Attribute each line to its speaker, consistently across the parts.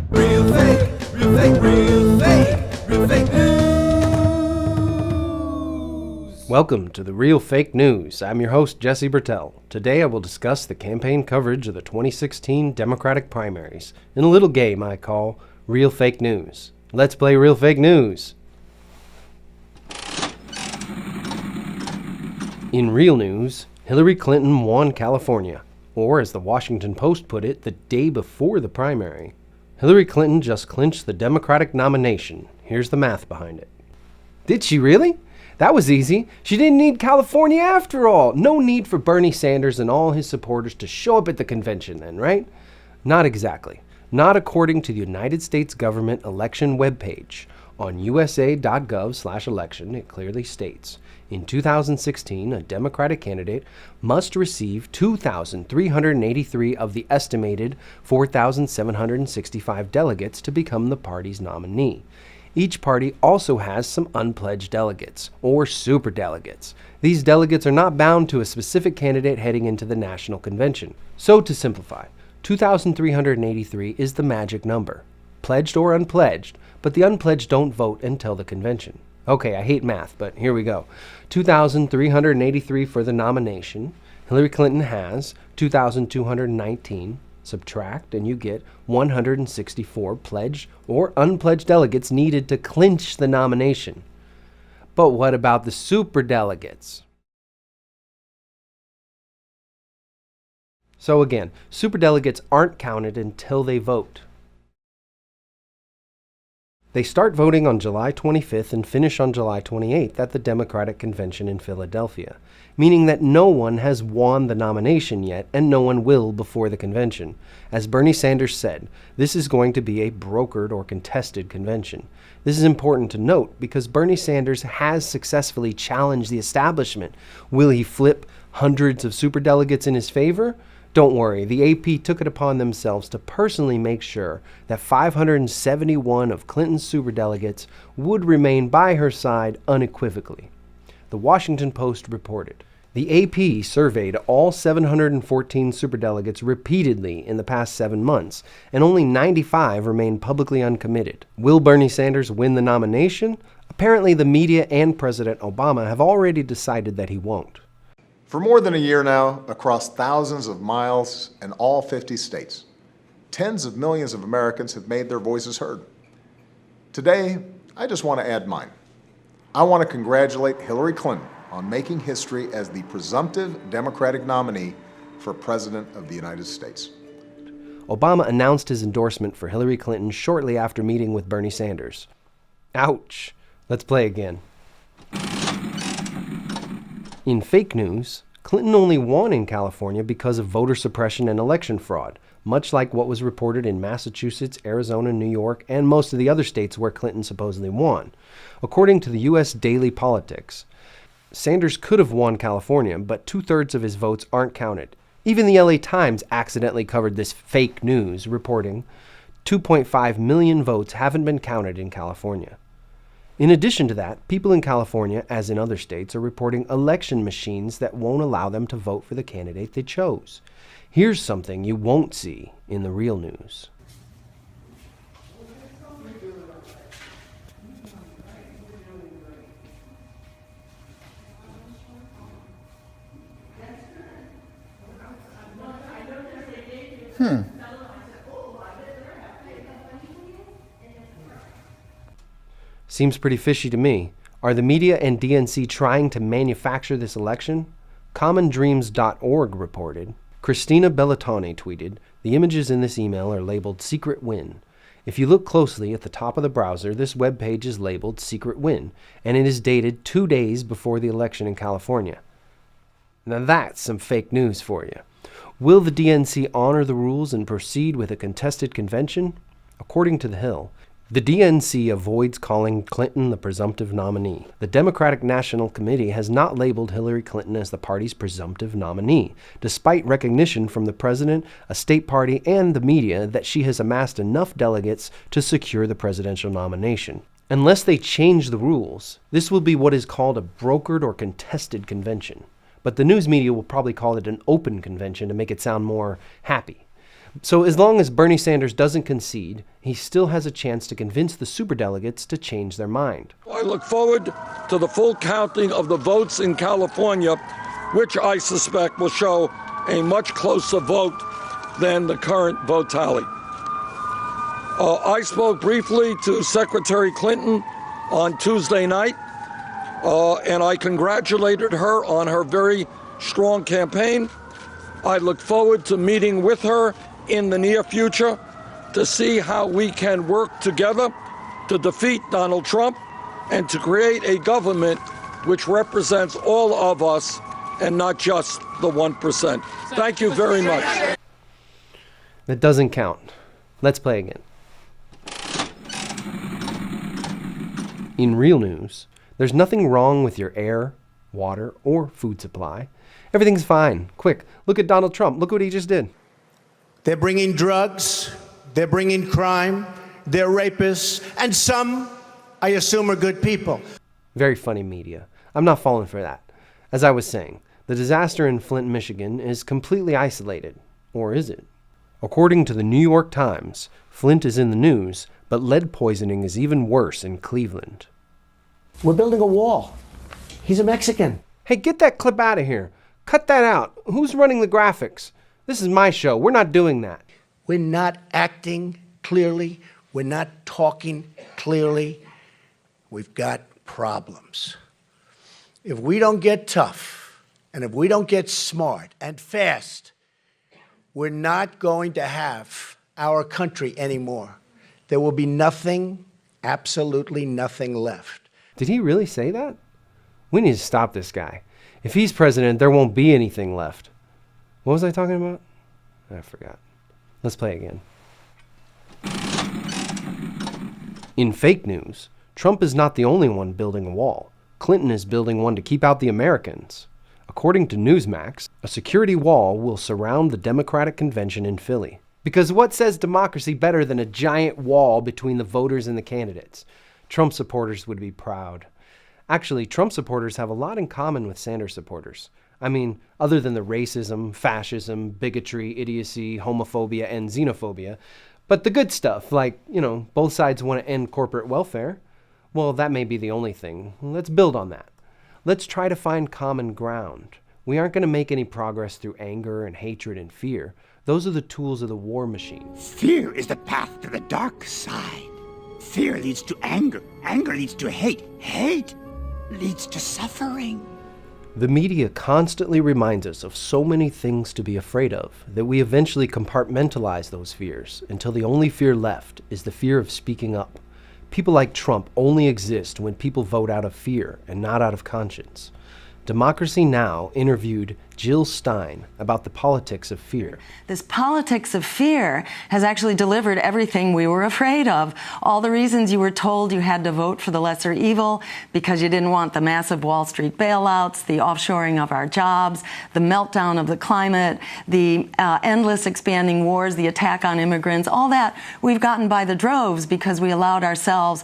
Speaker 1: Real fake, real fake, real fake, real fake news.
Speaker 2: Welcome to the Real Fake News. I'm your host, Jesse Bertel. Today I will discuss the campaign coverage of the 2016 Democratic primaries in a little game I call Real Fake News. Let's play Real Fake News. In real news, Hillary Clinton won California, or as the Washington Post put it, the day before the primary. Hillary Clinton just clinched the Democratic nomination. Here's the math behind it. Did she really? That was easy. She didn't need California after all. No need for Bernie Sanders and all his supporters to show up at the convention then, right? Not exactly. Not according to the United States government election webpage. On usa.gov/election, it clearly states, in 2016, a Democratic candidate must receive 2,383 of the estimated 4,765 delegates to become the party's nominee. Each party also has some unpledged delegates, or superdelegates. These delegates are not bound to a specific candidate heading into the national convention. So to simplify, 2,383 is the magic number, pledged or unpledged, but the unpledged don't vote until the convention. Okay, I hate math, but here we go. 2,383 for the nomination. Hillary Clinton has 2,219. Subtract, and you get 164 pledged or unpledged delegates needed to clinch the nomination. But what about the superdelegates? So again, superdelegates aren't counted until they vote. They start voting on July 25th and finish on July 28th at the Democratic Convention in Philadelphia, meaning that no one has won the nomination yet and no one will before the convention. As Bernie Sanders said, this is going to be a brokered or contested convention. This is important to note because Bernie Sanders has successfully challenged the establishment. Will he flip hundreds of superdelegates in his favor? Don't worry, the AP took it upon themselves to personally make sure that 571 of Clinton's superdelegates would remain by her side unequivocally. The Washington Post reported, the AP surveyed all 714 superdelegates repeatedly in the past 7 months, and only 95 remained publicly uncommitted. Will Bernie Sanders win the nomination? Apparently the media and President Obama have already decided that he won't.
Speaker 3: For more than a year now, across thousands of miles in all 50 states, tens of millions of Americans have made their voices heard. Today, I just want to add mine. I want to congratulate Hillary Clinton on making history as the presumptive Democratic nominee for President of the United States.
Speaker 2: Obama announced his endorsement for Hillary Clinton shortly after meeting with Bernie Sanders. Ouch. Let's play again. In fake news, Clinton only won in California because of voter suppression and election fraud, much like what was reported in Massachusetts, Arizona, New York, and most of the other states where Clinton supposedly won. According to the U.S. Daily Politics, Sanders could have won California, but 2/3 of his votes aren't counted. Even the LA Times accidentally covered this fake news, reporting 2.5 million votes haven't been counted in California. In addition to that, people in California, as in other states, are reporting election machines that won't allow them to vote for the candidate they chose. Here's something you won't see in the real news. Seems pretty fishy to me. Are the media and DNC trying to manufacture this election? CommonDreams.org reported. Christina Bellatoni tweeted, the images in this email are labeled Secret Win. If you look closely at the top of the browser, this web page is labeled Secret Win, and it is dated 2 days before the election in California. Now that's some fake news for you. Will the DNC honor the rules and proceed with a contested convention? According to The Hill, the DNC avoids calling Clinton the presumptive nominee. The Democratic National Committee has not labeled Hillary Clinton as the party's presumptive nominee, despite recognition from the president, a state party, and the media that she has amassed enough delegates to secure the presidential nomination. Unless they change the rules, this will be what is called a brokered or contested convention. But the news media will probably call it an open convention to make it sound more happy. So as long as Bernie Sanders doesn't concede, he still has a chance to convince the superdelegates to change their mind.
Speaker 4: I look forward to the full counting of the votes in California, which I suspect will show a much closer vote than the current vote tally. I spoke briefly to Secretary Clinton on Tuesday night, and I congratulated her on her very strong campaign. I look forward to meeting with her in the near future to see how we can work together to defeat Donald Trump and to create a government which represents all of us and not just the 1%. Thank you very much.
Speaker 2: That doesn't count. Let's play again. In real news, there's nothing wrong with your air, water, or food supply. Everything's fine. Quick, look at Donald Trump. Look what he just did.
Speaker 5: They're bringing drugs, they're bringing crime, they're rapists, and some, I assume, are good people.
Speaker 2: Very funny media. I'm not falling for that. As I was saying, the disaster in Flint, Michigan is completely isolated. Or is it? According to the New York Times, Flint is in the news, but lead poisoning is even worse in Cleveland.
Speaker 5: We're building a wall. He's a Mexican.
Speaker 2: Hey, get that clip out of here. Cut that out. Who's running the graphics? This is my show. We're not doing that.
Speaker 5: We're not acting clearly. We're not talking clearly. We've got problems. If we don't get tough, and if we don't get smart and fast, we're not going to have our country anymore. There will be nothing, absolutely nothing left.
Speaker 2: Did he really say that? We need to stop this guy. If he's president, there won't be anything left. What was I talking about? I forgot. Let's play again. In fake news, Trump is not the only one building a wall. Clinton is building one to keep out the Americans. According to Newsmax, a security wall will surround the Democratic convention in Philly. Because what says democracy better than a giant wall between the voters and the candidates? Trump supporters would be proud. Actually, Trump supporters have a lot in common with Sanders supporters. I mean, other than the racism, fascism, bigotry, idiocy, homophobia, and xenophobia. But the good stuff, like, both sides want to end corporate welfare. Well, that may be the only thing. Let's build on that. Let's try to find common ground. We aren't going to make any progress through anger and hatred and fear. Those are the tools of the war machine.
Speaker 6: Fear is the path to the dark side. Fear leads to anger. Anger leads to hate. Hate leads to suffering.
Speaker 2: The media constantly reminds us of so many things to be afraid of that we eventually compartmentalize those fears until the only fear left is the fear of speaking up. People like Trump only exist when people vote out of fear and not out of conscience. Democracy Now! Interviewed Jill Stein about the politics of fear.
Speaker 7: This politics of fear has actually delivered everything we were afraid of. All the reasons you were told you had to vote for the lesser evil because you didn't want the massive Wall Street bailouts, the offshoring of our jobs, the meltdown of the climate, the endless expanding wars, the attack on immigrants, all that we've gotten by the droves because we allowed ourselves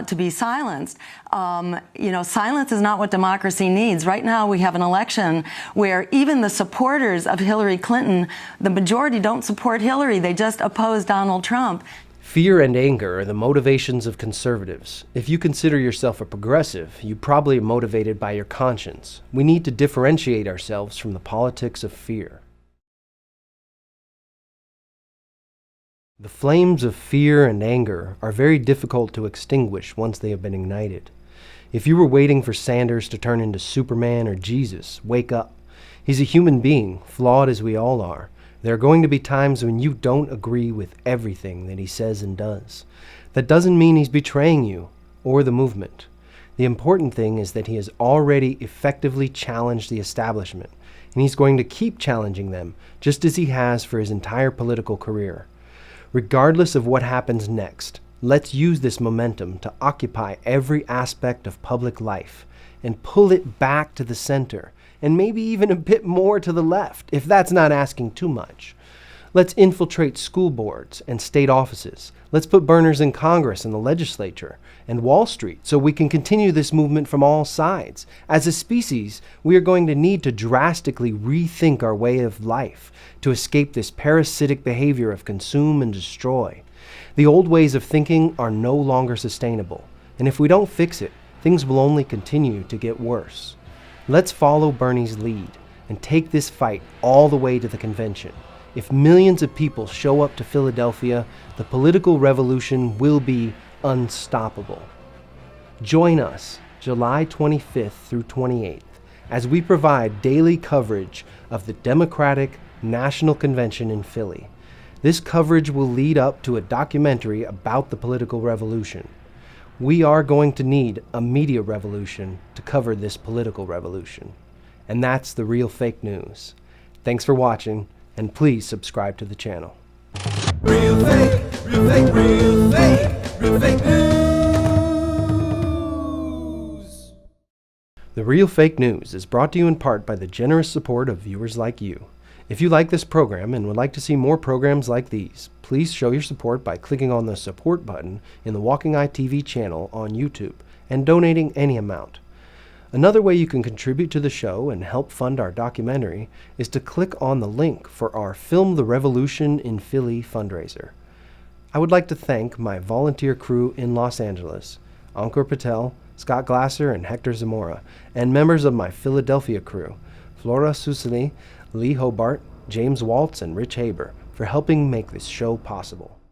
Speaker 7: to be silenced. Silence is not what democracy needs. Right now we have an election where even the supporters of Hillary Clinton, the majority don't support Hillary. They just oppose Donald Trump.
Speaker 2: Fear and anger are the motivations of conservatives. If you consider yourself a progressive, you probably are motivated by your conscience. We need to differentiate ourselves from the politics of fear. The flames of fear and anger are very difficult to extinguish once they have been ignited. If you were waiting for Sanders to turn into Superman or Jesus, wake up. He's a human being, flawed as we all are. There are going to be times when you don't agree with everything that he says and does. That doesn't mean he's betraying you or the movement. The important thing is that he has already effectively challenged the establishment, and he's going to keep challenging them, just as he has for his entire political career. Regardless of what happens next, let's use this momentum to occupy every aspect of public life and pull it back to the center, and maybe even a bit more to the left, if that's not asking too much. Let's infiltrate school boards and state offices. Let's put burners in Congress and the legislature and Wall Street so we can continue this movement from all sides. As a species, we are going to need to drastically rethink our way of life to escape this parasitic behavior of consume and destroy. The old ways of thinking are no longer sustainable, and if we don't fix it, things will only continue to get worse. Let's follow Bernie's lead and take this fight all the way to the convention. If millions of people show up to Philadelphia, the political revolution will be unstoppable. Join us July 25th through 28th as we provide daily coverage of the Democratic National Convention in Philly. This coverage will lead up to a documentary about the political revolution. We are going to need a media revolution to cover this political revolution. And that's the real fake news. Thanks for watching, and please subscribe to the channel.
Speaker 1: Real fake, real fake, real fake, real fake news.
Speaker 2: The Real Fake News is brought to you in part by the generous support of viewers like you. If you like this program and would like to see more programs like these, please show your support by clicking on the support button in the Walking Eye TV channel on YouTube and donating any amount. Another way you can contribute to the show and help fund our documentary is to click on the link for our Film the Revolution in Philly fundraiser. I would like to thank my volunteer crew in Los Angeles, Ankur Patel, Scott Glasser, and Hector Zamora, and members of my Philadelphia crew, Flora Susili, Lee Hobart, James Waltz, and Rich Haber, for helping make this show possible.